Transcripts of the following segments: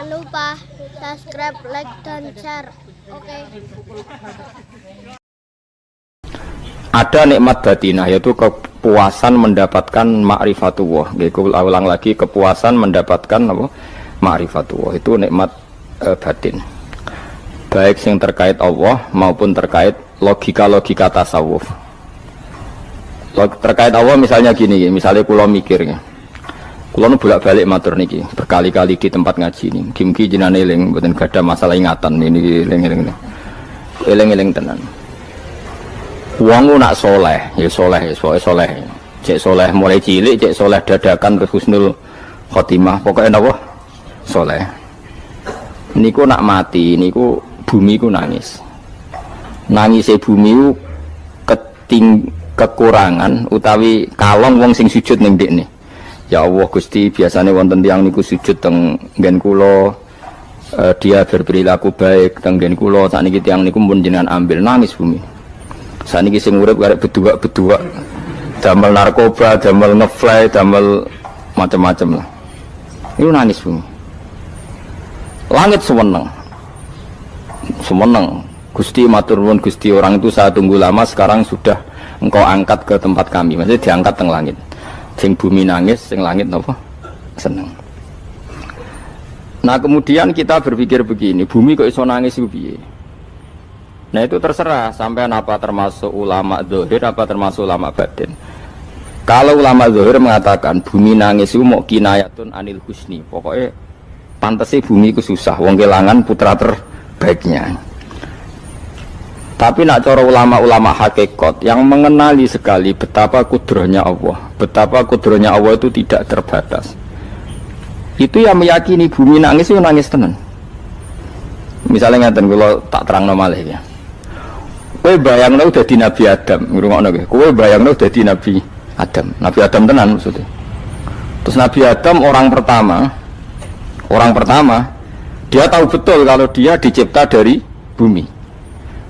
Jangan lupa subscribe, like, dan share. Oke. Ada nikmat batinah, yaitu kepuasan mendapatkan ma'rifatullah. Aku ulang lagi, kepuasan mendapatkan apa? Ma'rifatullah. Itu nikmat batin. Baik yang terkait Allah maupun terkait logika-logika tasawuf. Terkait Allah misalnya gini, misalnya kula mikirnya. Kula nu bolak-balik matur niki, berkali-kali di tempat ngaji ini. Mugi-mugi jenengan eling, mboten gadah masalah ingatan ini eling-eling. Eling-eling tenan. Wong nak soleh, ya soleh, soleh. Cek soleh mulai cilik, cek soleh dadakan terus husnul khotimah. Pokoknya napa? Soleh. Niku nak mati, niku bumi ku nangis. Nangise bumi ku kekurangan utawi kalong wong sing sujud ning ndekne. Ya Allah Gusti, biasanya wonten tiyang niku sujud teng nggen kula, dia berperilaku baik teng nggen kula, sakniki tiyang niku pun jenengan ambil, nangis bumi. Sakniki sing urip arek bedua-bedua, damel narkoba, damel ngefly, damel macam-macam lah. Niku nangis bumi. Langit semeneng. Semeneng. Gusti matur nuwun Gusti, orang itu saya tunggu lama, sekarang sudah engkau angkat ke tempat kami. Maksudnya diangkat teng langit. Sing bumi nangis, sing langit apa? Seneng. Nah kemudian kita berpikir begini, bumi kok iso nangis itu piye? Nah itu terserah, sampean apa termasuk ulama zahir, apa termasuk ulama batin. Kalau ulama zahir mengatakan bumi nangis itu mau kinayatun anil husni, pokoknya pantesnya bumi itu susah, wong kelangan putra terbaiknya. Tapi nak cara ulama-ulama hakikat yang mengenali sekali betapa kudrohnya Allah, betapa kudrohnya Allah itu tidak terbatas. Itu yang meyakini bumi nangis itu nangis tenan. Misalnya ngaten kalau tak terang malih ya. Kowe bayangno dadi Nabi Adam, ngrungokno nggih. Kowe bayangno dadi Nabi Adam. Nabi Adam tenan maksudnya. Terus Nabi Adam orang pertama dia tahu betul kalau dia dicipta dari bumi.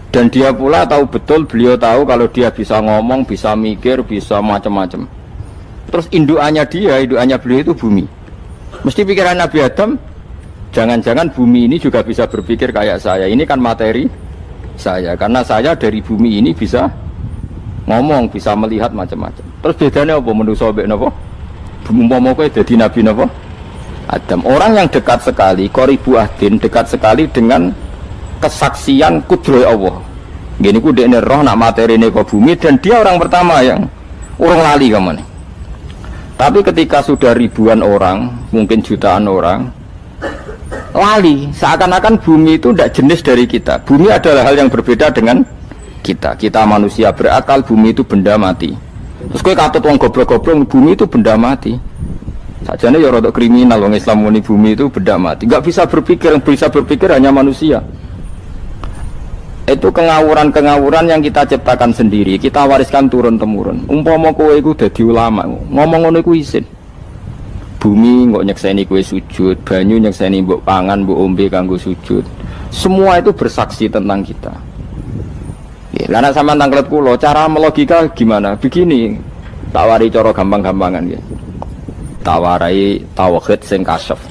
Dan dia pula tahu betul, beliau tahu kalau dia bisa ngomong, bisa mikir, bisa macam-macam. Terus indukannya beliau itu bumi. Mesti pikiran Nabi Adam, jangan-jangan bumi ini juga bisa berpikir kayak saya. Ini kan materi saya, karena saya dari bumi ini bisa ngomong, bisa melihat macam-macam. Terus bedanya apa? Manusia mbek napa? Umpama kowe dadi Nabi napa? Adam. Orang yang dekat sekali, qoribu ahdin, dekat sekali dengan kesaksian kudroh Allah. Gini ku dekne roh nak materi ini ke bumi, dan dia orang pertama yang urung lali kemana. Tapi ketika sudah ribuan orang, mungkin jutaan orang lali, seakan-akan bumi itu tidak jenis dari kita. Bumi adalah hal yang berbeda dengan kita. Kita manusia berakal, bumi itu benda mati. Terus kowe katut wong goblok-goblok, bumi itu benda mati. Sajane ya rada kriminal wong Islam muni bumi itu benda mati. Enggak bisa berpikir, yang bisa berpikir hanya manusia. Itu kengawuran-kengawuran yang kita ciptakan sendiri, kita wariskan turun-temurun. Umpama kowe iku dadi ulama, ngomong ngono iku isin. Bumi kok nyekseni kowe sujud, banyu nyekseni mbok pangan, mbok ombe kanggo sujud. Semua itu bersaksi tentang kita. Ya, lah nek sampean tanglet kula, cara melogika gimana? Begini, tak wari cara gampang-gampangan ya. Tak warai tauhid sing kasyaf.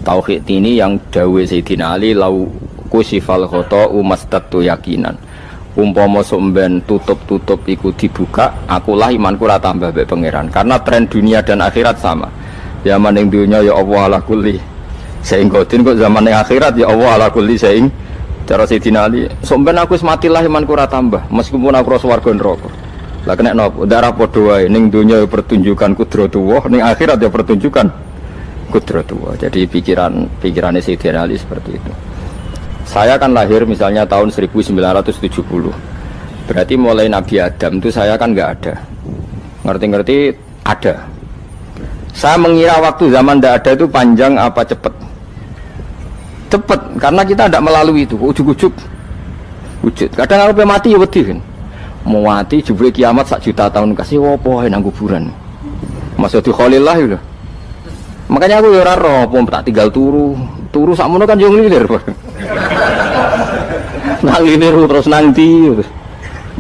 Tauhid ini yang dawuh Sayyidina Ali lau kusifal khoto umastatu yakinan. Umpama somben tutup-tutup iku dibuka, akulah imanku ora tambah mbek pangeran. Karena tren dunia dan akhirat sama. Zaman ning dunia ya Allah ala kulli saing kodin, kok zaman ning akhirat ya Allah ala kulli saing. Cara Sayyidina Ali, somben aku wis matilah imanku ora tambah, meskipun aku ora swarga neraka. Lah kena napa? Darah padha wae, ning dunia ya pertunjukan kudratullah, ning akhirat ya pertunjukan kudratullah. Jadi pikirannya Sayyidina Ali seperti itu. Saya kan lahir misalnya tahun 1970. Berarti mulai Nabi Adam itu saya kan nggak ada. Ngerti-ngerti ada. Saya mengira waktu zaman tidak ada itu panjang apa cepat? Cepat, karena kita tidak melalui itu. Ujuk-ujuk wujud. Kadang kalau mati ya wedi kan. Mau mati jebule kiamat 1 juta tahun kasih wopo nang kuburan. Masya di Khalillah itu. Makanya aku ya ora roh, tak tinggal turu sakmono kan yo nglilir. Nang ngene terus nang ndi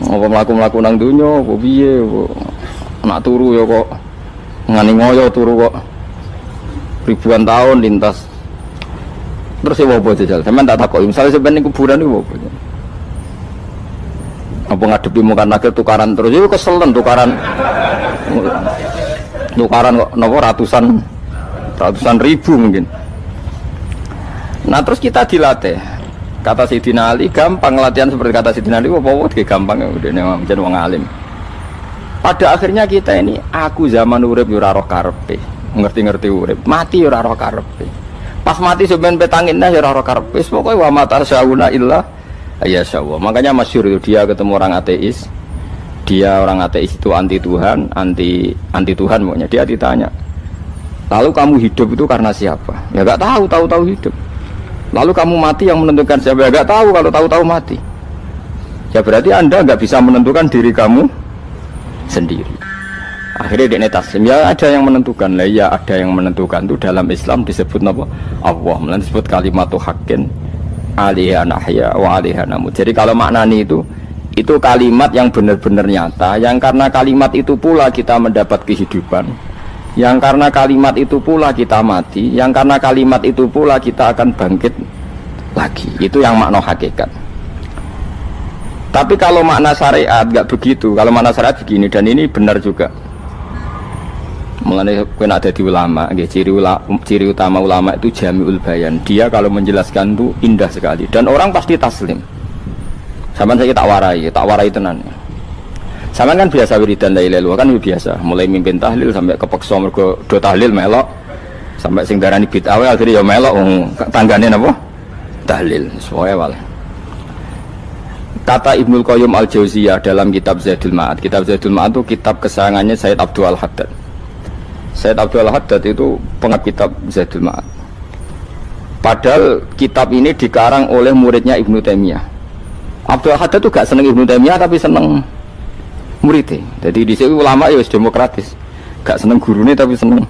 apa mlaku-mlaku nang donya apa piye nak turu ya kok ngani ngoyo turu kok ribuan tahun lintas Terus ya apa jajal? Sampeyan tak takoki, misale sampeyan ning kuburan iku apa? Apa ngadepi muka nakil tukaran terus itu keselen tukaran kok nopo ratusan ribu mungkin. Nah terus kita dilatih. Kata Sayyidina Ali gampang latihan seperti kata Sayyidina Ali apa gampang ya udah menjadi wong alim. Pada akhirnya kita ini aku zaman urip yo ora roh karepe, ngerti-ngerti urip, mati yo ora roh karepe. Pas mati sampean petanginna yo ora roh karepe, pokoke wa matar sauna illa ya Allah. Makanya masyhur itu dia ketemu orang ateis. Dia orang ateis itu anti Tuhan, anti Tuhan pokoknya. Dia ditanya, lalu kamu hidup itu karena siapa? Ya gak tahu hidup. Lalu kamu mati yang menentukan siapa? Ya gak tahu, kalau tahu mati. Ya berarti Anda gak bisa menentukan diri kamu sendiri. Akhirnya dia taslim. Ya ada yang menentukan lah. Ya ada yang menentukan itu dalam Islam disebut apa? Allah. Disebut kalimatu haqqin alaiha nahya wa alaiha namut. Jadi kalau maknani itu kalimat yang benar-benar nyata, yang karena kalimat itu pula kita mendapat kehidupan, yang karena kalimat itu pula kita mati, yang karena kalimat itu pula kita akan bangkit lagi. Itu yang makna hakikat. Tapi kalau makna syariat nggak begitu. Kalau makna syariat begini, dan ini benar juga. Mengenai kena ada di ulama, ciri utama ulama itu jami'ul bayan. Dia kalau menjelaskan itu indah sekali dan orang pasti taslim. Sama saya tak warai tenan. Sama kan biasa wiridan la ilaha illallah kan biasa, mulai mimpin tahlil sampai kepeksa mergo do tahlil melok, sampai sing darani bid'ah akhirnya ya melok tanggane napa? Tahlil. Soale wal. Kata Ibnul Qayyim Al-Jauziyah dalam kitab Zadul Ma'ad. Kitab Zadul Ma'ad itu kitab kesayangannya Sayyid Abdul Al-Haddad. Sayyid Abdul Al-Haddad itu pengarang kitab Zadul Ma'ad. Padahal kitab ini dikarang oleh muridnya Ibnu Taimiyah. Abdul Al-Haddad itu gak seneng Ibnu Taimiyah tapi seneng muridnya. Jadi di sini ulama ya demokratis. Gak seneng gurunya tapi seneng.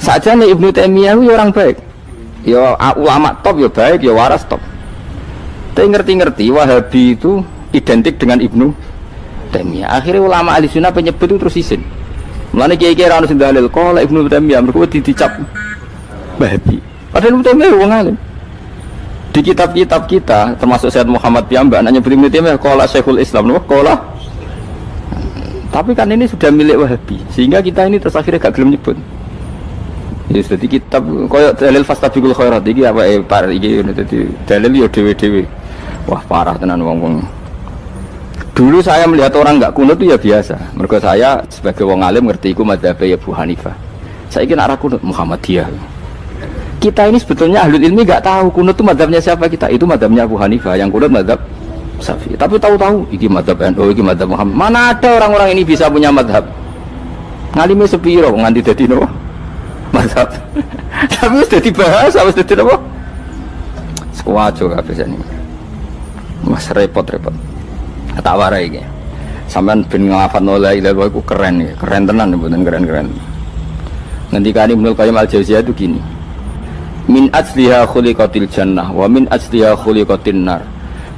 Saja nih Ibnu Taimiyah itu orang baik. Ya ulama top ya baik, ya waras top. Tapi ngerti-ngerti Wahabi itu identik dengan Ibnu Taimiyah. Akhirnya ulama ahli sunnah penyebut itu terus isin. Mulane kiai-kiai ra ono sing dalil kala Ibnu Taimiyah mergo dicap Wahabi. Padahal Ibnu Taimiyah wong alim. Di kitab-kitab kita termasuk Syekh Muhammad piyambak nanya Ibnu Taimiyah kala Syekhul Islam nopo kala. Tapi kan ini sudah milik Wahabi sehingga kita ini terus akhirnya gak gelem nyebut. Ya jadi kitab koyo dalil fastabiqul khairat iki apa par iki dadi dalil yo dhewe-dhewe. Wah parah tenan wong-wong. Dulu saya melihat orang enggak kunut itu ya biasa. Mergo saya sebagai wong alim ngerti iku madzhab ya Abu Hanifah. Saiki nek ora kunut Muhammadiyah. Kita ini sebetulnya ahlul ilmi enggak tahu kunut itu madzhabnya siapa kita. Itu madzhabnya Abu Hanifah, yang kunut madzhab Syafi'i. Tapi tahu-tahu iki madzhab NU, iki madzhab Muhammad. Mana ada orang-orang ini bisa punya madzhab? Ngalime sepiro nganti dadi no madzhab. Tapi wis dadi bahasa, wis dadi apa? Sewajo kabeh jane. Mas repot-repot. Tak warai iki. Sampeyan ben nglafadzno la ilaha illallah iku keren ya. Keren tenan mboten keren-keren. Ngendikane Ibnu Qayyim Al-Jauziyah itu gini. Min asliha khuliqatil jannah wa min asliha khuliqatin nar.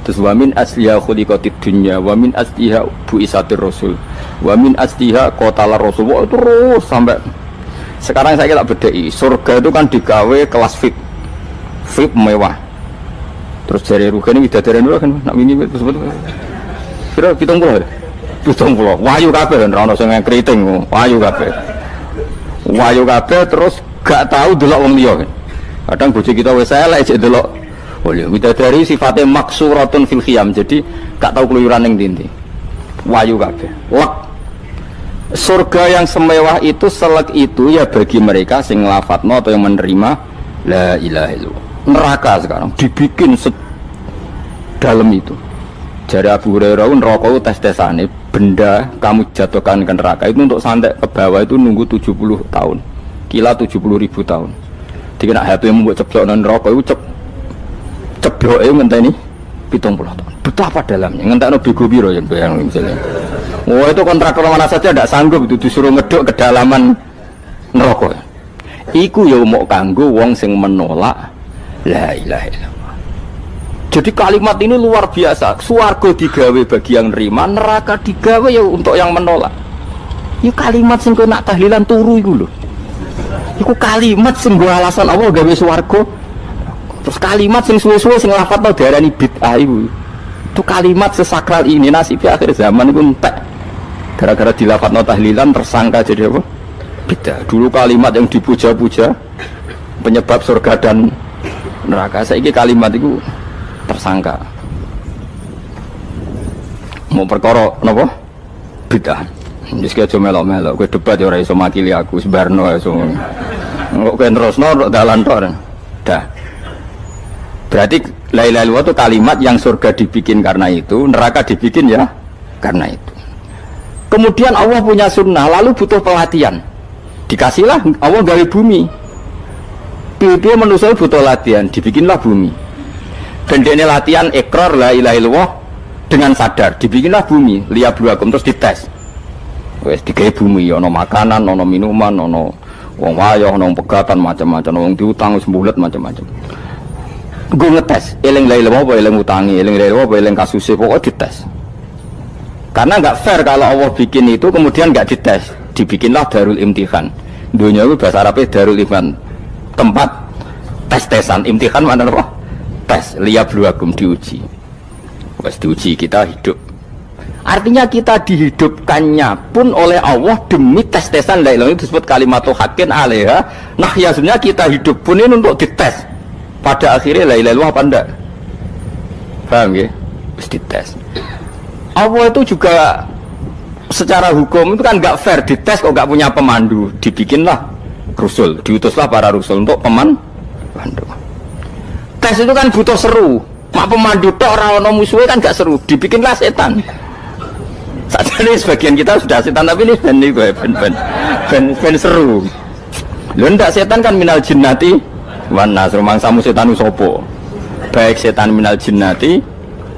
Terus wa min asliha khuliqatid dunya wa min asliha bu'isatir rasul wa min asliha qatalar rasul. Wah, terus sampai sekarang saya tak bedai. Surga itu kan digawe kelas VIP. VIP mewah. Terus jari rugane widadari dulu kan nak wingi sebut. Kira 70. 70. Wayu kabeh ora ono sing kriting, wayu kabeh. Wayu kabeh terus gak tahu delok wong liya. Kadang bojo kita wis elek jek delok. Oh ya, widadari sifatnya maksuratun fil khiyam. Jadi gak tahu keluyuran ning ndi. Wayu kabeh. Lek surga yang semewah itu selek itu ya bagi mereka sing nglafatno atau yang menerima la ilaha illallah. Neraka sekarang dibikin dalam itu. Jari Abu Hurairah neraka itu tes-tesane benda kamu jatuhkan ke neraka itu untuk sampai ke bawah itu nunggu 70 tahun. Kila 70.000 tahun. Dikena HP membuat ceblok nang neraka itu ceblok itu ngenteni 70 tahun. Betapa dalamnya ngentekno bego piro ya bayang misalnya. Oh itu kontraktor mana saja tidak sanggup itu disuruh ngeduk kedalaman neraka. Iku ya mau kanggo wong sing menolak la ilaha illallah. Jadi kalimat ini luar biasa. Swarga digawe bagi yang nerima, neraka digawe ya untuk yang menolak. Iku kalimat sing kok nak tahlilan turu iku lho. Iku kalimat sing nggo alasan Allah gawe swarga. Terus kalimat sing suwe-suwe sing lafadzno diarani bid'ah iku. Itu kalimat sesakral ini nasibnya akhir zaman itu entek. Gara-gara dilafadzno tahlilan tersangka jadi apa? Bid'ah. Dulu kalimat yang dipuja-puja penyebab surga dan neraka. Saiki kalimat itu tersangka. Mau perkara napa? Bid'ah. Wis ki aja melok-melok, kowe debat ya ora iso makili aku, sebarno iso. Kok kowe terusno dalan tok. Dah. Berarti la ilaha illallah itu kalimat yang surga dibikin karena itu, neraka dibikin ya karena itu. Kemudian Allah punya sunnah, lalu butuh pelatihan. Dikasihlah Allah gawe bumi. Piye manusia butuh latihan, dibikinlah bumi. Dan ini latihan ikrar la ilaha illallah dengan sadar, dibikinlah bumi, liyabluwakum terus dites. Wes digawe bumi, ono makanan, ono minuman, ono wong wayah, ono pegatan macam-macam, wong diutang wis mbulet macam-macam. Gue ngetes, eling la ilaha apa eling utangi, eling la ilaha apa eling kasuse, pokoknya dites. Karena nggak fair kalau Allah bikin itu kemudian nggak dites, dibikinlah darul imtihan. Dunia itu bahasa Arabnya darul imtihan, tempat tes-tesan. Imtihan mana apa? Tes, liyabluwakum, diuji. Wes diuji kita hidup. Artinya kita dihidupkannya pun oleh Allah demi tes-tesan la ilaha, itu disebut kalimatu haqqin alaiha. Nah ya sebenarnya kita hidup pun ini untuk dites. Pada akhirnya la ilaha illallah apa enggak? Paham ya? Terus dites. Allah itu juga secara hukum itu kan enggak fair, dites kok enggak punya pemandu. Dibikinlah rusul, diutuslah para rusul untuk pemandu. Tes itu kan butuh seru. Mak pemandu tok ora ono musuhe kan enggak seru, dibikinlah setan. Saat ini sebagian kita sudah setan, tapi ini ben seru. Lho ndak setan kan minal jinnati wan nas, rumangsamu setan sopo. Baik setan minal jinnati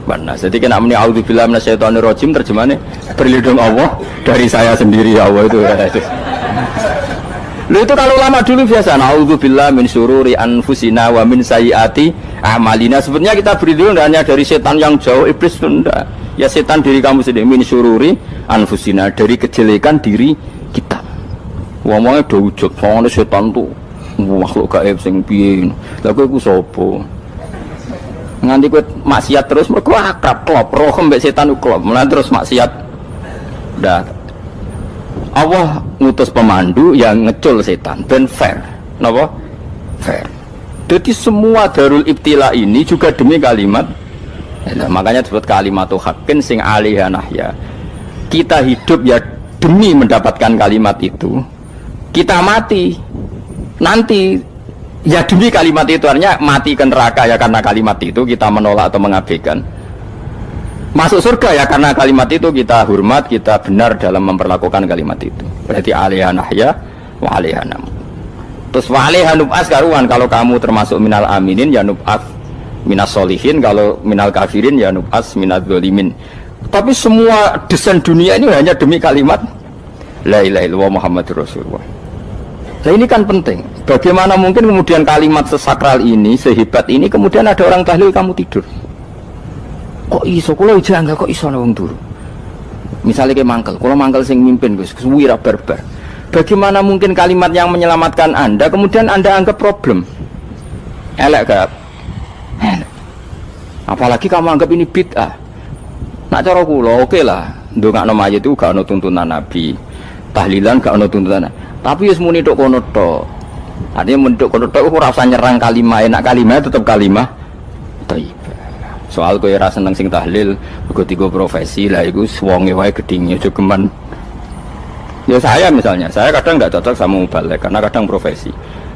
wan nas. Jadi kena muni auzubillahi minasyaitonir rajim, terjemahane berlindung Allah dari saya sendiri ya Allah itu. Lho itu kalau lama dulu biasa auzubillahi min syururi anfusina wa min sayyiati a'malina. Sebenarnya kita berlindung hanya dari setan yang jauh, iblis itu enggak. Ya setan diri kamu sendiri, min syururi anfusina, dari kejelekan diri kita. Ngomongnya do ujug, soalnya setan tuh makhluk gaib sing piye. Lah kowe iku sapa? Nganti kowe maksiat terus mergo akrab klop, roh mbek setan ku klop. Mulane terus maksiat. Dah. Allah ngutus pemandu yang ngecul setan ben fair. Napa? Fair. Jadi semua darul ibtila ini juga demi kalimat. Nah, makanya disebut kalimatu haqqin sing alaiha nahya. Kita hidup ya demi mendapatkan kalimat itu. Kita mati nanti ya demi kalimat itu, artinya mati ke neraka ya karena kalimat itu kita menolak atau mengabaikan. Masuk surga ya karena kalimat itu kita hormat, kita benar dalam memperlakukan kalimat itu. Berarti alaiha nahya wa alaiha nam. Terus wa alaiha nub'as karuan, kalau kamu termasuk minal aminin ya nub'as minas solihin, kalau minal kafirin ya nub'as minal zolimin. Tapi semua desain dunia ini hanya demi kalimat la ilaha illallah Muhammadur Rasulullah. Nah ini kan penting. Bagaimana mungkin kemudian kalimat sesakral ini, sehebat ini, kemudian ada orang tahlil kamu tidur. Kok iso? Kalau janggal kok iso wong turu. Misalnya kayak mangkel, kalau mangkel sing mimpin Gus, wira barbar. Bagaimana mungkin kalimat yang menyelamatkan Anda kemudian Anda anggap problem? Elek gak? Apalagi kamu anggap ini bid'ah. Nak cara kula oke lah, ndongakno mayit itu gak ono tuntunan Nabi. Tahlilan gak ono tuntunan. Tapi wis muni tok kono tok. Artinya muni tok kono tok ora usah nyerang kalimah, enak kalimah tetap kalimah thayyibah. Soal kowe ora seneng sing tahlil, mergo tiga profesi lah iku wonge wae gedhinge aja geman. Ya saya misalnya, saya kadang enggak cocok sama mubalek karena kadang profesi.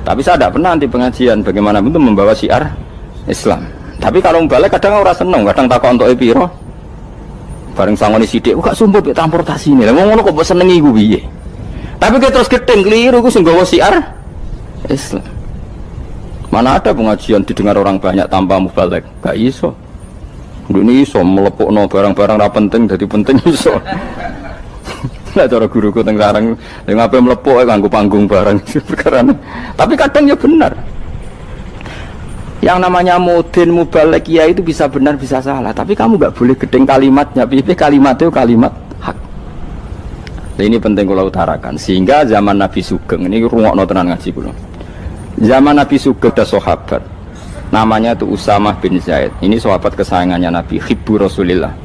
Tapi saya tidak pernah anti pengajian, bagaimana itu membawa syiar Islam. Tapi kalau mubalek kadang ora seneng, kadang takon entuk piro. Bareng sangone sithik, kok sumpah mek transportasi ini. Lah ngono kok mbok senengi iku piye? Tapi kita terus gedeng keliru, iku sing nggawa syiar Islam. Mana ada pengajian didengar orang banyak tanpa mubalek? Gak iso. Ini iso melepukno barang-barang ra penting dadi penting iso. Lah cara guruku teng sareng ning ape mlepuk kanggo panggung barang perkara. Tapi kadang ya benar. Yang namanya mudin mubalek ya itu bisa benar bisa salah, tapi kamu enggak boleh gedeng kalimatnya. Piye kalimat itu kalimat hak. Nah, ini penting kula utarakan sehingga zaman Nabi Sugeng ini rungokno tenan ngaji kula. Zaman Nabi Sugeng ada sahabat Namanya itu Usamah bin Zaid. Ini sahabat kesayangannya Nabi, hibbu Rasulillah.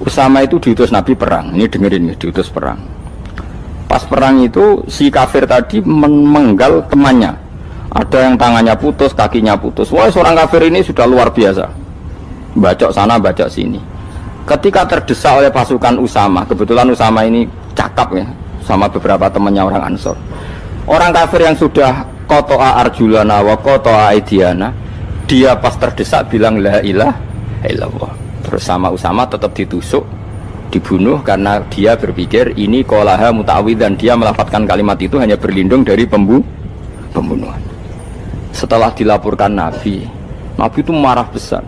Usama itu diutus Nabi perang. Ini dengerin, diutus perang. Pas perang itu si kafir tadi menggal temannya. Ada yang tangannya putus, kakinya putus. Wah, seorang kafir ini sudah luar biasa. Bacok sana, bacok sini. Ketika terdesak oleh pasukan Usama, kebetulan Usama ini cakap ya, sama beberapa temannya orang Ansor. Orang kafir yang sudah kotoa arjulana wa kotoa aidiana, dia pas terdesak bilang la ilaha illallah. Terus sama Usama tetap ditusuk, dibunuh karena dia berpikir ini qolaha muta'awwidzan, dia melafadzkan kalimat itu hanya berlindung dari pembunuhan. Setelah dilaporkan Nabi itu marah besar.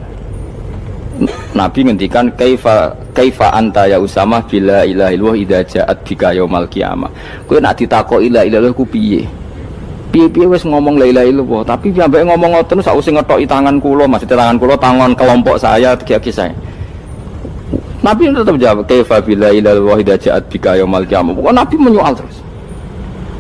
Nabi ngendikan kaifa anta ya Usama bila ilaha illallah idza ja'at bika yaumal qiyamah. Kowe nek ditakoki la ilaha illallah ku piye? Piye-piye wis ngomong la ilaha illallah, tapi sampai ngomong ngoten sakwise ngetoki tangan kula, maksudnya tangan kula tangan kelompok saya, tiga-tiga saya. Nabi tetap jawab kaifa bila ilaha illallah idza ja'at bika yaumal qiyamah. Pokoknya Nabi menyoal terus.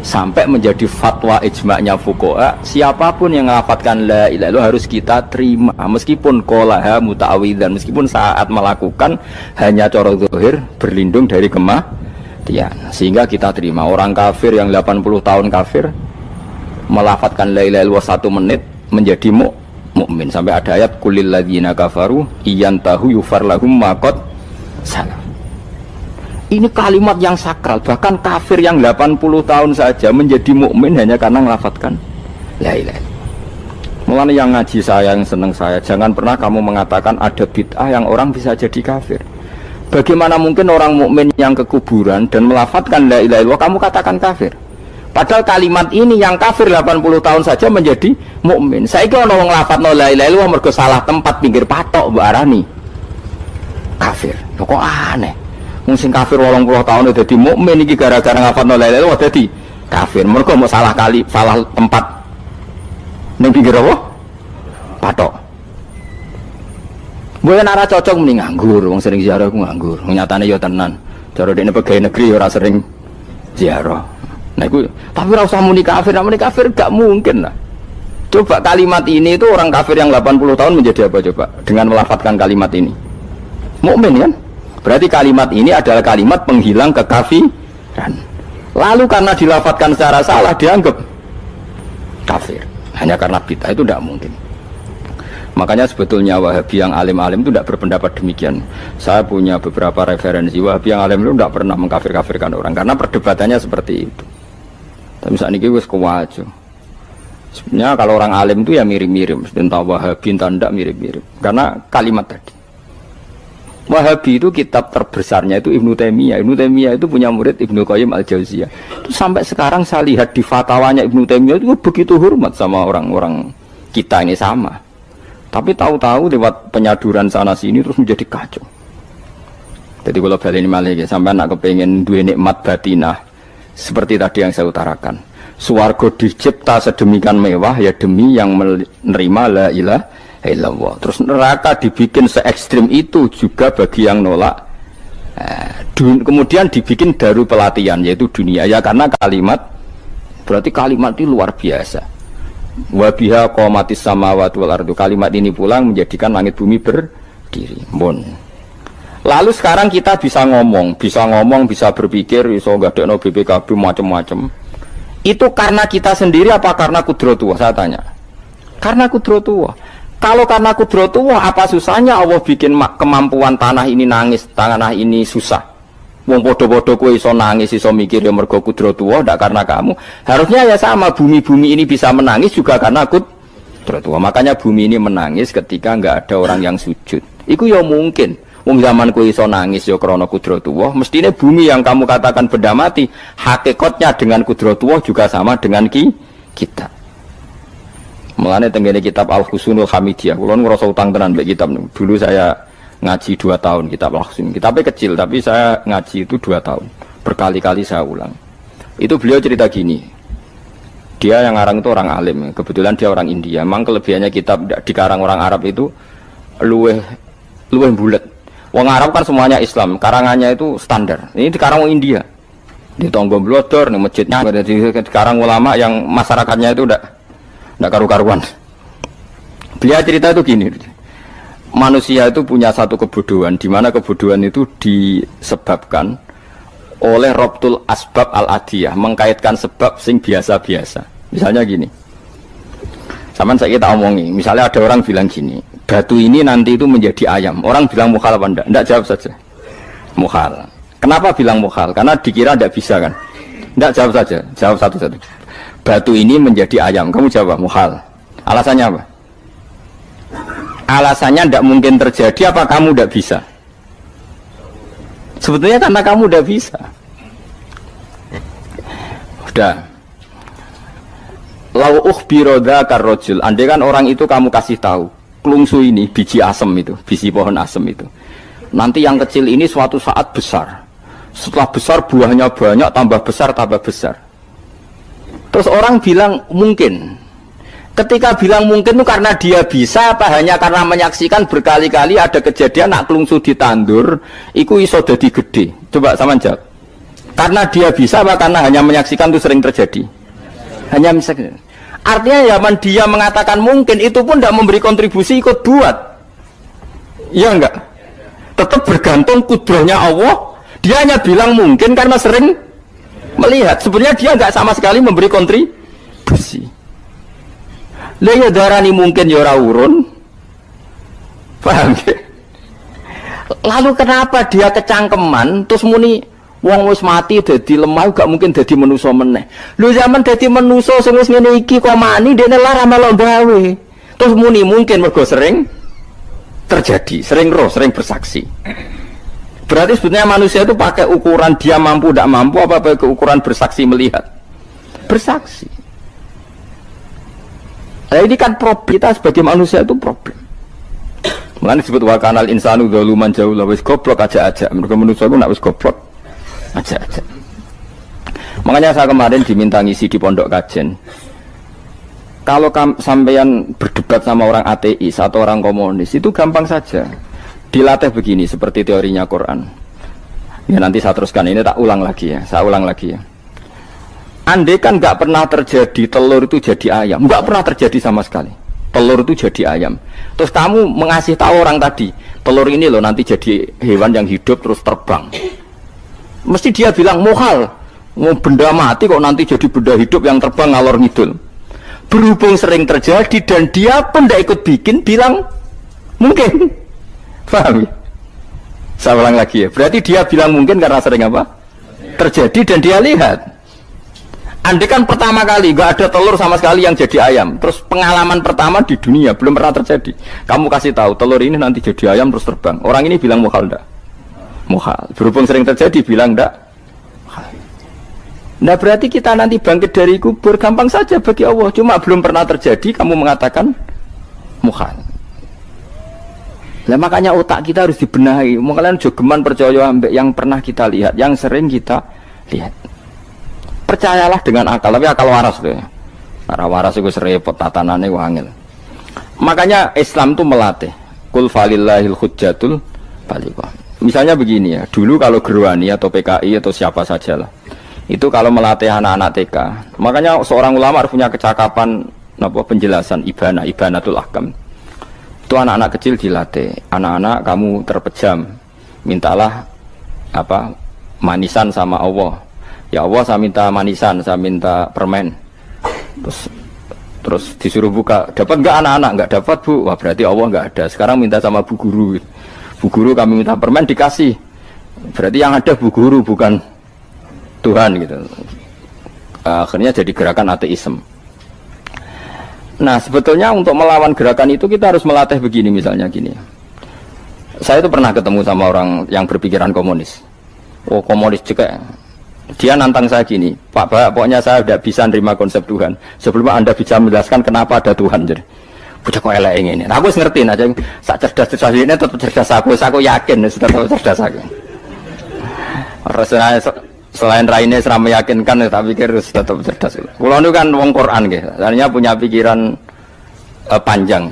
Sampai menjadi fatwa ijma'nya fuqaha, siapapun yang melafadzkan la ilaha illallah harus kita terima meskipun qolaha muta'awwidzan, meskipun saat melakukan hanya cara zahir berlindung dari kematian, sehingga kita terima. Orang kafir yang 80 tahun kafir melafadzkan la ilaha illallah 1 menit menjadi mukmin. Sampai ada ayat kulil ladzina kafaru iyantahu yufar lahum ma qad salaf. Ini kalimat yang sakral, bahkan kafir yang 80 tahun saja menjadi mukmin hanya karena melafadzkan la ilaha illallah. Mulanya yang ngaji saya, yang senang saya, jangan pernah kamu mengatakan ada bid'ah yang orang bisa jadi kafir. Bagaimana mungkin orang mukmin yang ke kuburan dan melafadzkan la ilaha illallah kamu katakan kafir? Padahal kalimat ini yang kafir 80 tahun saja menjadi mukmin. Saiki ana wong lafadzno la ilaha illallah mergo salah tempat pinggir patok mbok arani kafir. Kok aneh. Sing kafir 80 tahun dadi mukmin iki gara-gara ngafalno la ilaha illallah dadi kafir. Mergo mau salah tempat ning pinggir apa? Patok. Mboten ora cocok muni nganggur, wong sering ziarah ku nganggur. Nyatane ya tenan. Cara dene pegawai negeri ora sering ziarah. Nah iku tapi ora usah muni kafir gak mungkin lah. Coba kalimat ini itu orang kafir yang 80 tahun menjadi apa coba dengan melafadzkan kalimat ini? Mukmin kan? Berarti kalimat ini adalah kalimat penghilang kekafiran. Lalu karena dilafadzkan secara salah dianggap kafir. Hanya karena bid'ah itu tidak mungkin. Makanya sebetulnya Wahabi yang alim-alim itu tidak berpendapat demikian. Saya punya beberapa referensi Wahabi yang alim itu tidak pernah mengkafir-kafirkan orang karena perdebatannya seperti itu. Tapi saat ini wis kuwajo. Sebenarnya kalau orang alim itu ya mirip-mirip, entah Wahabi entah tidak mirip-mirip. Karena kalimat tadi. Wahabi itu kitab terbesarnya itu Ibnu Taimiyah. Ibnu Taimiyah itu punya murid Ibnu Qayyim Al-Jauziyah. Itu sampai sekarang saya lihat di fatwanya Ibnu Taimiyah itu begitu hormat sama orang-orang kita ini sama. Tapi tahu-tahu lewat penyaduran sana sini terus menjadi kacau. Jadi kalau balik ini malah sampai anak kepengen dua nikmat batinah seperti tadi yang saya utarakan. Swarga dicipta sedemikian mewah ya demi yang menerima la ilaha illallah. Terus neraka dibikin se ekstrim itu juga bagi yang nolak. Kemudian dibikin daru pelatihan yaitu dunia ya karena kalimat berarti kalimat itu luar biasa. Wa biha qamatis samawati wal ardu. Kalimat ini pulang menjadikan langit bumi berdiri. Lalu sekarang kita bisa ngomong, bisa berpikir, bisa ngadekno BPKB macam-macam. Itu karena kita sendiri apa karena kudratullah? Saya tanya. Karena kudratullah. Kalau karena kudratullah, apa susahnya Allah bikin kemampuan tanah ini nangis, tanah ini susah. Wong podo-podo kowe iso nangis, iso mikir ya mergo kudratullah, ndak karena kamu. Harusnya ya sama, bumi-bumi ini bisa menangis juga karena kudratullah. Makanya bumi ini menangis ketika enggak ada orang yang sujud. Iku ya mungkin. Wong zaman kowe iso nangis ya krana kudratullah, mestine bumi yang kamu katakan benda mati, hakikatnya dengan kudratullah juga sama dengan kita. Mulane tenggene kitab Al-Husunul Hamidiyah, kula ngrasa utang tenan mbek kitab niku. Dulu saya ngaji 2 tahun kitab Al-Husun. Kitabnya kecil tapi saya ngaji itu 2 tahun. Berkali-kali saya ulang. Itu beliau cerita gini. Dia yang ngarang itu orang alim, kebetulan dia orang India. Memang kelebihannya kitab dikarang orang Arab itu luweh bulet. Wong Arab kan semuanya Islam, karangannya itu standar. Ini dikarang wong India. Di Tonggo Blodor, di masjidnya, dikarang ulama yang masyarakatnya itu udah karu-karuan. Beliau cerita itu gini, manusia itu punya satu kebodohan, di mana kebodohan itu disebabkan oleh robtul asbab al-adiyah, mengkaitkan sebab sing biasa-biasa. Misalnya gini, sama saya kita omongi, misalnya ada orang bilang gini, batu ini nanti itu menjadi ayam. Orang bilang mukhal apa enggak? Enggak, jawab saja. Mukhal. Kenapa bilang mukhal? Karena dikira enggak bisa kan? Enggak, jawab saja. Jawab satu-satu. Batu ini menjadi ayam. Kamu jawab mukhal. Alasannya apa? Alasannya enggak mungkin terjadi, apa kamu enggak bisa? Sebetulnya karena kamu udah bisa. Udah. Lau ukhbiro dzakar rajul. Andai kan orang itu kamu kasih tahu, klungsu ini biji asem itu, biji pohon asem itu. Nanti yang kecil ini suatu saat besar. Setelah besar buahnya banyak, tambah besar, tambah besar. Terus orang bilang mungkin. Ketika bilang mungkin itu karena dia bisa, apa hanya karena menyaksikan berkali-kali ada kejadian nak klungsu ditandur, iku iso dadi gede. Coba sama jawab. Karena dia bisa, apa karena hanya menyaksikan itu sering terjadi? Hanya misalnya. Artinya zaman dia mengatakan mungkin, itu pun tidak memberi kontribusi ikut buat. Iya enggak? Tetap bergantung kudrahnya Allah. Dia hanya bilang mungkin karena sering melihat. Sebenarnya dia enggak sama sekali memberi kontribusi. Lah ya darani mungkin ya ora urun. Paham ya? Lalu kenapa dia kecangkeman terus muni wong wis mati dadi lemah gak mungkin dadi manusa meneh. Lho zaman dadi manusa sing wis ngene iki kok mani dene lara melo gawe. Terus muni mungkin mergo sering terjadi, sering roh, sering bersaksi. Berarti sebetulnya manusia itu pakai ukuran dia mampu tidak mampu apa pakai ukuran bersaksi melihat. Bersaksi. Nah ini kan problem, kita sebagai manusia itu problem. Makanya disebut wa kanal insanu dzaluman jahula, wis goblok aja-aja. Mereka manusia itu nak wis goblok aja-aja. Makanya saya kemarin diminta ngisi di pondok kajen. Kalau sampeyan berdebat sama orang ateis atau orang komunis itu gampang saja. Dilatih begini seperti teorinya Quran. Ya nanti saya teruskan, ini tak ulang lagi ya. Saya ulang lagi ya. Andai kan nggak pernah terjadi telur itu jadi ayam, nggak pernah terjadi sama sekali. Telur itu jadi ayam. Terus kamu mengasih tahu orang tadi, telur ini loh nanti jadi hewan yang hidup terus terbang. Mesti dia bilang mukhal, mau benda mati kok nanti jadi benda hidup yang terbang ngalor ngidul. Berhubung sering terjadi dan dia pun tidak ikut bikin, bilang mungkin. Paham? Saya ulang lagi ya. Berarti dia bilang mungkin karena sering apa? Terjadi dan dia lihat. Andai kan pertama kali nggak ada telur sama sekali yang jadi ayam, terus pengalaman pertama di dunia belum pernah terjadi. Kamu kasih tahu telur ini nanti jadi ayam terus terbang. Orang ini bilang mukhal enggak? Mukhal. Berhubung sering terjadi bilang enggak? Nah berarti kita nanti bangkit dari kubur gampang saja bagi Allah. Cuma belum pernah terjadi kamu mengatakan mukhal. Nah makanya otak kita harus dibenahi. Makanya jogeman percaya ambek yang pernah kita lihat, yang sering kita lihat. Percayalah dengan akal, tapi akal waras deh. Karena waras itu serempet tatanannya wangil. Makanya Islam itu melatih. Kul falillahil hujjatul balighah. Misalnya begini ya, dulu kalau Gerwani atau PKI atau siapa sajalah, itu kalau melatih anak-anak TK, makanya seorang ulama harus punya kecakapan penjelasan ibanatul ahkam. Itu anak-anak kecil dilatih. Anak-anak kamu terpejam, mintalah manisan sama Allah. Ya Allah saya minta manisan, saya minta permen. Terus disuruh buka, dapat enggak anak-anak? Enggak dapat bu, wah berarti Allah enggak ada. Sekarang minta sama bu guru. Bu guru kami minta permen dikasih. Berarti yang ada bu guru bukan Tuhan gitu. Akhirnya jadi gerakan ateisme. Nah sebetulnya untuk melawan gerakan itu kita harus melatih begini misalnya gini. Saya itu pernah ketemu sama orang yang berpikiran komunis. Oh komunis juga. Dia nantang saya gini, Pak, pokoknya saya tidak bisa nerima konsep Tuhan sebelum Anda bisa menjelaskan kenapa ada Tuhan. Jadi, bocah kok elek ini. Nah, aku ngerti aja, sak cerdas ini tetap cerdas aku yakin tetap cerdas aku. Rasanya selain raine serama meyakinkan, tapi pikir tetap cerdas. Kulo itu kan wong Quran gitu, artinya punya pikiran panjang.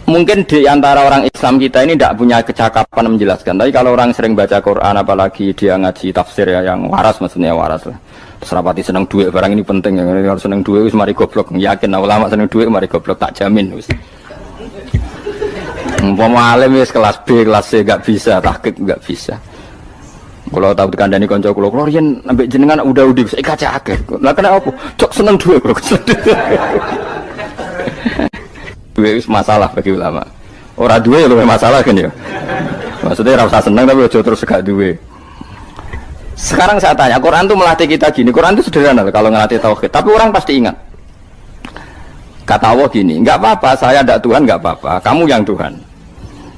Mungkin di antara orang Islam kita ini tidak punya kecakapan menjelaskan. Tapi kalau orang sering baca Quran, apalagi dia ngaji tafsir ya, yang waras maksudnya waras lah. Serapati seneng duit barang ini penting, harus seneng duit wis mari goblok. Yakin ulama seneng duit mari goblok, tak jamin wis. Umpama alim wis kelas B, kelas C gak bisa, tahqiq gak bisa. Kalau tahu dikandani kanca kula riyen ambek jenengan udah saya kaca akeh. Lah kena apa? Cok seneng duit kula. Duit wis masalah bagi ulama. Ora duwe luwih masalah kan ya. Maksudnya ora usah seneng tapi aja terus gak duwe. Sekarang saya tanya, Quran itu melatih kita gini. Quran itu sederhana kalau ngelatih tauhid, tapi orang pasti ingat. Kata Allah gini, nggak apa-apa, saya tidak Tuhan, nggak apa-apa, kamu yang Tuhan.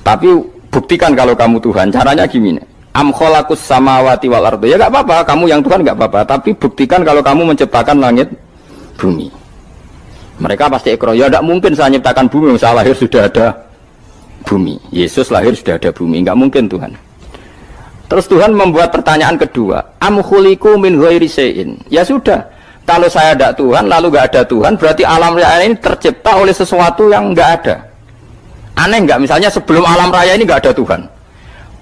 Tapi buktikan kalau kamu Tuhan. Caranya gini, am khalaqus samawati wal ardi. Ya nggak apa-apa, kamu yang Tuhan nggak apa-apa. Tapi buktikan kalau kamu menciptakan langit, bumi. Mereka pasti ikrar. Ya tidak mungkin saya menciptakan bumi. Saya lahir sudah ada bumi. Yesus lahir sudah ada bumi. Nggak mungkin Tuhan. Terus Tuhan membuat pertanyaan kedua, am khuliqu min ghairi syai'in. Ya sudah, kalau saya tidak Tuhan, lalu nggak ada Tuhan, berarti alam raya ini tercipta oleh sesuatu yang nggak ada. Aneh nggak? Misalnya sebelum alam raya ini nggak ada Tuhan.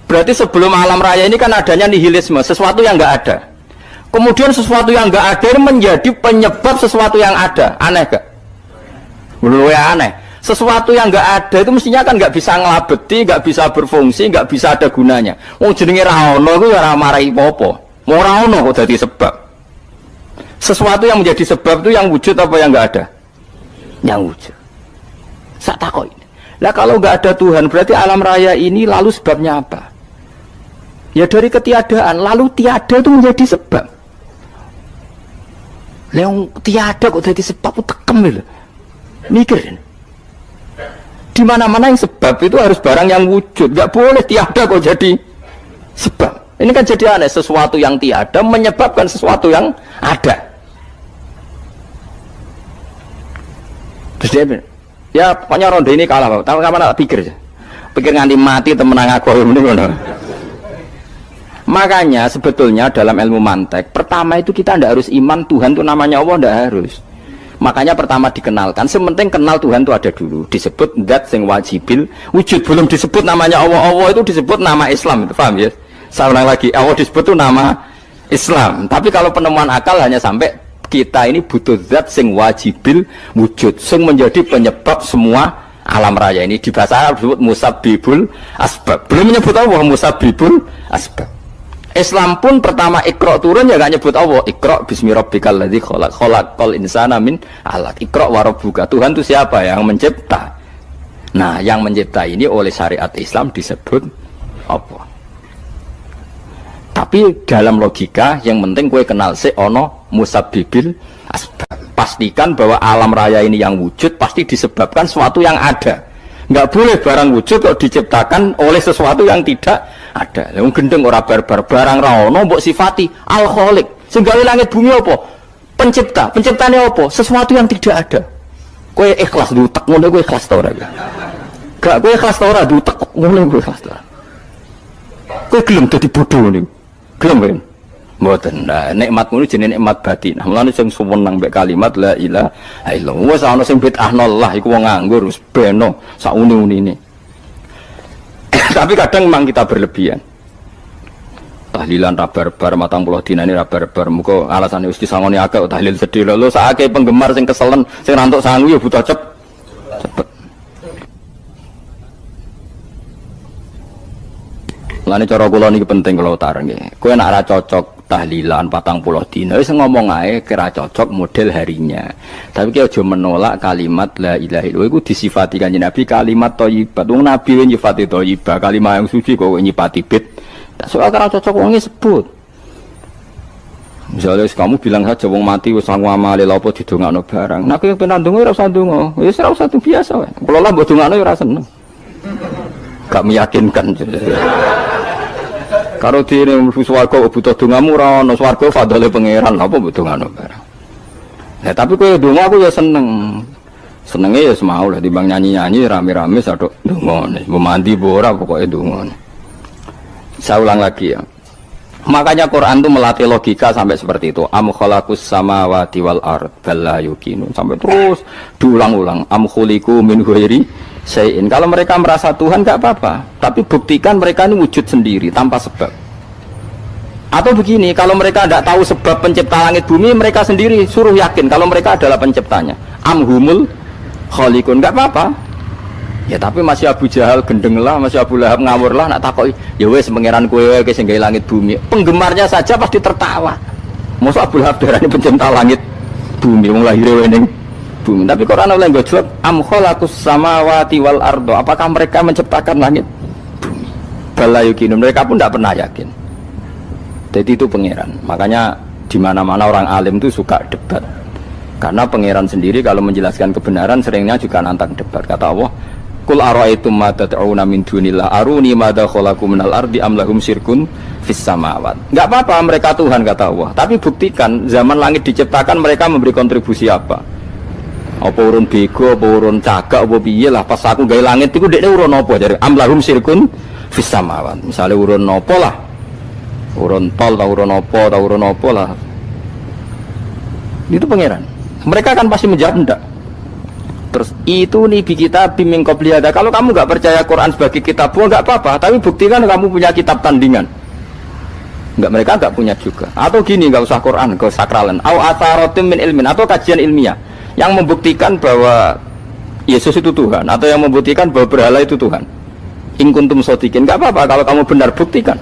Berarti sebelum alam raya ini kan adanya nihilisme, sesuatu yang nggak ada. Kemudian sesuatu yang nggak ada ini menjadi penyebab sesuatu yang ada. Aneh nggak? Belum ya aneh. Sesuatu yang nggak ada itu mestinya kan nggak bisa ngelabeti, nggak bisa berfungsi, nggak bisa ada gunanya. Mau jenenge ra ono iku ya ora marai apa-apa. Mau ra ono kok dadi sebab. Sesuatu yang menjadi sebab itu yang wujud apa yang nggak ada? Yang wujud. Sak takok ini. Lah kalau nggak ada Tuhan berarti alam raya ini lalu sebabnya apa? Ya dari ketiadaan, lalu tiada itu menjadi sebab. Yang tiada kok jadi sebab tekem lho. Mikir. Di mana-mana yang sebab itu harus barang yang wujud, nggak boleh tiada kok jadi sebab. Ini kan jadi aneh, sesuatu yang tiada menyebabkan sesuatu yang ada. Terus dia bilang, ya pokoknya ronde ini kalah, tahu kapan tak pikir aja, pikir nganti mati temenang aku ini. Makanya sebetulnya dalam ilmu mantek, pertama itu kita tidak harus iman Tuhan itu namanya Allah, tidak harus. Makanya pertama dikenalkan, sementing kenal Tuhan itu ada dulu. Disebut zat sing wajibil wujud, belum disebut namanya Allah. Allah itu disebut nama Islam, itu paham ya? Saya ulang lagi, Allah disebut itu nama Islam. Tapi kalau penemuan akal hanya sampai kita ini butuh zat sing wajibil wujud, sing menjadi penyebab semua alam raya ini. Di bahasa Arab disebut musabbibul asbab. Belum menyebut Allah musabbibul asbab. Islam pun pertama Iqra turun ya gak nyebut Allah. Iqra bismi rabbikal ladzi khalaq, khalaqal insana min 'alaq. Iqra wa rabbuka. Tuhan itu siapa? Yang mencipta. Nah, yang mencipta ini oleh syariat Islam disebut apa? Tapi dalam logika yang penting kowe kenal sik ana musabbibil asbab. Pastikan bahwa alam raya ini yang wujud pasti disebabkan sesuatu yang ada. Nggak boleh barang wujud kok diciptakan oleh sesuatu yang tidak ada. Yang gendeng ora barbar barang ra ono mbok sifati al khaliq. Sing gawe langit bumi apa? Pencipta. Penciptane apa? Sesuatu yang tidak ada. Kowe ikhlas dutek ngono kowe ikhlas ta ora? Gak kowe ikhlas ta ora dutek ngono kowe ikhlas ta. Kowe gelem dadi bodho niku. Gelem kowe. Mboten. Nah, nikmat ngono jenenge nikmat batin. Mulane sing suwenang mbek kalimat la ilaha illallah. Wis ana sing bid'ahnallah iku wong nganggur wis beno sak uni-unine. Tapi kadang memang kita berlebihan. Tahlilan rabar-bar matang puluh dina ini rabar-bar. Muga alasane wis disangoni akeh tahlil sedih lho. Sakake penggemar sing keselen, sing rantuk sangu ya butuh cepet. Lane cara kula niki penting kula utara nggih. Kowe nek ora cocok tahlilan 40 dina wis ngomong ae kira cocok model harinya. Tapi ki aja menolak kalimat la ilaha illallah iku disifati Kanjeng Nabi kalimat thayyibat. Wong Nabi nyifati thayyibah, kalimat yang suci kok nyifati bid. Tak soal kira cocok wong sebut. Misalnya kamu bilang saja wong mati wis sangu amale lha apa didongakno barang. Nek kowe pengen ndonga ora usah ndonga. Wis ora usah biasa wae. Kula lah mbok dongakno ora seneng. Gak meyakinkan. Karo dene mlebu swarga butuh dongamu ora ono swarga fadhole pangeran apa mbok dongano barang. Nah tapi kowe donga aku ya seneng. Senenge ya semau lah timbang nyanyi-nyanyi rame-rame sadok donga. Mbok mandi mbok ora pokoke donga. Saya ulang lagi ya. Makanya Quran itu melatih logika sampai seperti itu. Am khalaqus samawati wal ard bal la yuqinun. Sampai terus diulang-ulang. Am khuliqu min ghairi syai'in. Kalau mereka merasa Tuhan enggak apa-apa, tapi buktikan mereka ini wujud sendiri tanpa sebab. Atau begini, kalau mereka tidak tahu sebab pencipta langit bumi, mereka sendiri suruh yakin kalau mereka adalah penciptanya. Amhumul khaliqun, enggak apa-apa. Ya tapi masih Abu Jahal gendeng lah, masih Abu Lahab ngawur lah, nak takoki, ya wes pangeran kowe wae sing gawe langit bumi. Penggemarnya saja pasti tertawa. Mosok Abu Lahab darani pencipta langit bumi, wong lahir wae ning bumi. Tapi Quran oleh ngejawab, am khalaqus samawati wal ardo. Apakah mereka menciptakan langit bumi? Bala yuqinun, mereka pun tidak pernah yakin. Jadi itu pangeran. Makanya di mana-mana orang alim itu suka debat. Karena pangeran sendiri kalau menjelaskan kebenaran seringnya juga nantang debat. Kata Allah, Qul ara'aytum ma tad'una min dunillah aruni madza khalaqu minal ardi am lahum syirkun fis samawat. Enggak apa-apa mereka Tuhan kata Allah, tapi buktikan zaman langit diciptakan mereka memberi kontribusi apa? Apa urun bego, apa urun cagak, apa piye lah pas aku gawe langit iku dekne urun apa jare am lahum syirkun fis samawat. Misale urun apa lah? Urun tol ta urun apa lah. Itu pangeran. Mereka kan pasti menjawab enggak. Terus itu nih bi kitab biming qobliyada. Kalau kamu nggak percaya Quran sebagai kitab, nggak apa-apa. Tapi buktikan kamu punya kitab tandingan. Nggak, mereka nggak punya juga. Atau gini, nggak usah Quran, nggak usah sakralan. Au atharotim min ilmin, atau kajian ilmiah yang membuktikan bahwa Yesus itu Tuhan, atau yang membuktikan bahwa berhala itu Tuhan. In kuntum shodiqin, nggak apa-apa. Kalau kamu benar buktikan.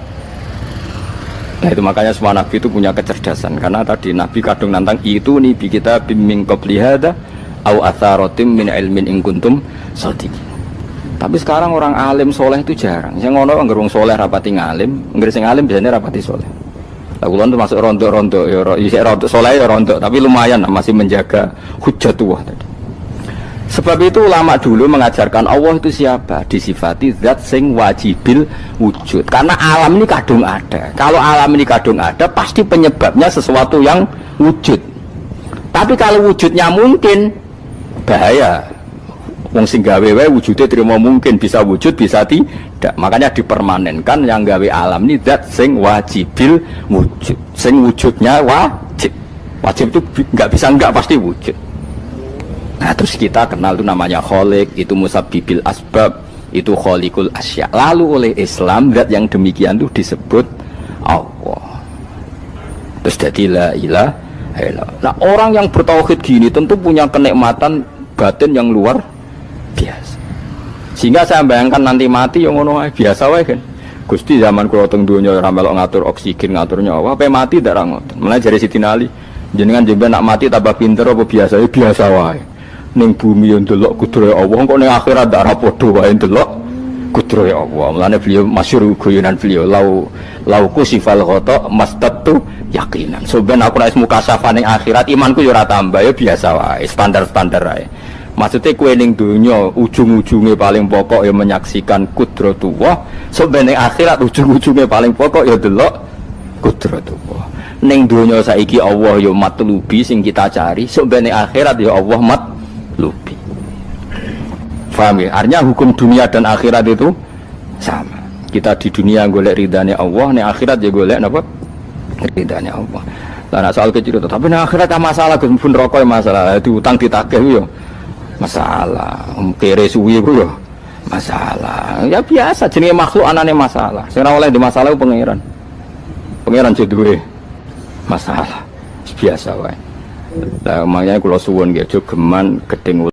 Nah itu makanya semua nabi itu punya kecerdasan. Karena tadi nabi kadung nantang itu nih bi kitab biming qobliyada au atharatim min ilmin in kuntum shadiqin. Tapi sekarang orang alim soleh itu jarang. Sing ngono anggere wong soleh rapati ngalim, anggere sing alim biasanya rapati soleh. Lah kula itu masuk rontok-rontok ya isih rontok soleh ya rontok, tapi lumayan masih menjaga hujjatullah tadi. Sebab itu ulama dulu mengajarkan Allah itu siapa? Disifati zat sing wajibil wujud. Karena alam ini kadung ada. Kalau alam ini kadung ada, pasti penyebabnya sesuatu yang wujud. Tapi kalau wujudnya mungkin, bahaya. Wong sing gawe wae wujude terima mungkin bisa wujud bisa tidak. Makanya dipermanenkan yang gawe alam ini zat sing wajibil wujud. Sing wujudnya wajib. Wajib itu enggak bisa enggak pasti wujud. Nah terus kita kenal itu namanya khaliq, itu musabbibil asbab, itu khaliqul asya. Lalu oleh Islam zat yang demikian itu disebut Allah. Terus jadi la ilaha illallah. Nah orang yang bertauhid gini tentu punya kenikmatan batin yang luar biasa. Sehingga saya bayangkan nanti mati yang ngono biasa wae kan. Gusti zaman kula teng donya ora melok ngatur oksigen, ngatur nyawa, apa mati ndak ra ngoten. Mulane jare Siti Ali, jenengan jemben nak mati tambah pinter apa biasa? Ya biasa wae. Ning bumi yo ndelok kudrohe Allah, kok ning akhirat ndak ra padha wae ndelok kudrohe Allah. Mulane beliau masyhur guyonan beliau lauku sifal ghata mastatu yakinan. So ben aku nek mukasafah ning akhirat imanku yo ora tambah, ya biasa wae, standar-standar wae. Maksudnya kue ning dunya ujung-ujungnya paling pokok ya menyaksikan kudratullah. So ben ning akhirat ujung-ujungnya paling pokok ya delok kudratullah. Ning dunya saiki Allah ya matlubi sing kita cari, so ben ning akhirat ya Allah matlubi. Paham ya? Artinya hukum dunia dan akhirat itu sama. Kita di dunia golek ridhanya Allah, ning akhirat ya golek napa? Ridhanya Allah. Lah soal kecil itu, tapi ning akhirat masalah Gus pun rokok masalah, diutang ditagih yo masalah, kere suwi ku yo masalah. Ya biasa jenenge makhluk anane masalah. Sing ora oleh di masalah pangeran. Pangeran duwe masalah. Biasa wae. Lah makanya kula suwun nggih aja geman gedeng